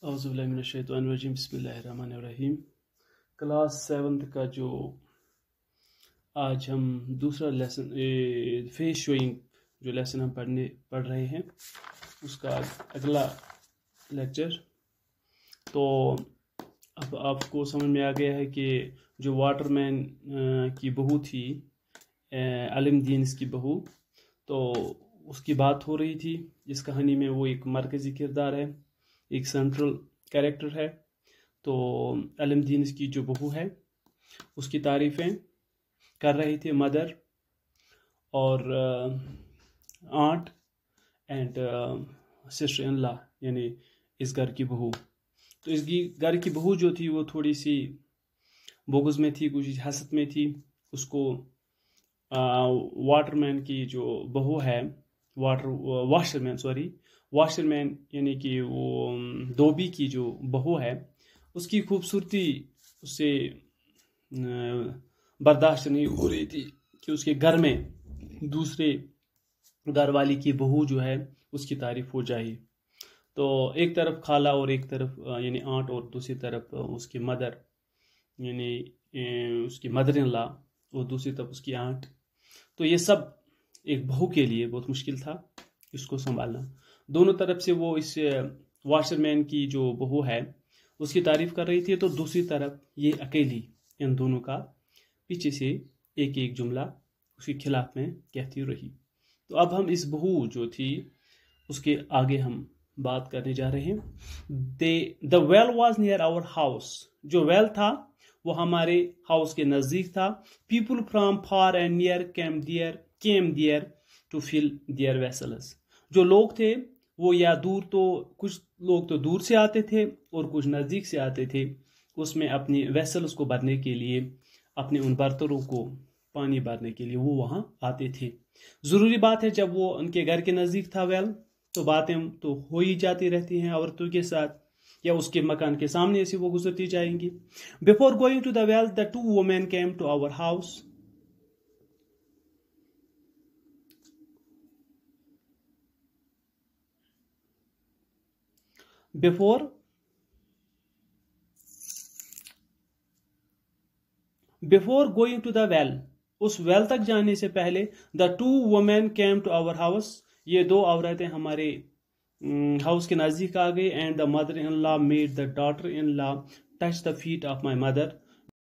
اعوذ باللہ من الشیطان الرجیم بسم اللہ الرحمن الرحیم۔ کلاس 7 کا جو آج ہم دوسرا لیسن فیس شوئنگ جو لیسن ہم پڑھ رہے ہیں اس کا اگلا لیکچر، تو اب آپ کو سمجھ میں آ گیا ہے کہ جو واٹر مین کی بہو تھی، علم دین کی بہو، تو اس کی بات ہو رہی تھی۔ اس کہانی میں وہ ایک مرکزی کردار ہے، ایک سینٹرل کریکٹر ہے۔ تو علم دین کی جو بہو ہے اس کی تعریفیں کر رہے تھے مدر اور آنٹ اینڈ سسٹر ان لا، یعنی اس گھر کی بہو۔ تو اس گھر کی بہو جو تھی وہ تھوڑی سی بغض میں تھی، کچھ حسد میں تھی۔ اس کو واٹر مین کی جو بہو ہے، واشر مین یعنی کہ وہ دھوبی کی جو بہو ہے، اس کی خوبصورتی اس سے برداشت نہیں ہو رہی تھی کہ اس کے گھر میں دوسرے گھر والی کی بہو جو ہے اس کی تعریف ہو جائے۔ تو ایک طرف خالہ اور ایک طرف یعنی آنٹ، اور دوسری طرف اس کی مدر یعنی اس کی مدر ان لا، اور دوسری طرف اس کی آنٹ۔ تو یہ سب ایک بہو کے لیے بہت مشکل تھا اس کو سنبھالنا۔ دونوں طرف سے وہ اس واشر مین کی جو بہو ہے اس کی تعریف کر رہی تھی، تو دوسری طرف یہ اکیلی ان دونوں کا پیچھے سے ایک ایک جملہ اس کے خلاف میں کہتی رہی۔ تو اب ہم اس بہو جو تھی اس کے آگے ہم بات کرنے جا رہے ہیں۔ The well was near our house، جو ویل تھا وہ ہمارے ہاؤس کے نزدیک تھا۔ People from far and near came there to fill their vessels، جو لوگ تھے وہ یا دور، تو کچھ لوگ تو دور سے آتے تھے اور کچھ نزدیک سے آتے تھے، اس میں اپنی ویسلز کو بھرنے کے لیے، اپنے ان برتنوں کو پانی بھرنے کے لیے وہ وہاں آتے تھے۔ ضروری بات ہے جب وہ ان کے گھر کے نزدیک تھا ویل، تو باتیں تو ہو ہی جاتی رہتی ہیں عورتوں کے ساتھ، یا اس کے مکان کے سامنے سے وہ گزرتی جائیں گی۔ Before going to the well, the two women came to our house۔ Before going to the well، اس ویل تک جانے سے پہلے the two women came to our house، یہ دو عورتیں ہمارے ہاؤس کے نزدیک آ گئی۔ and the mother in law made the daughter in law touch the feet of my mother،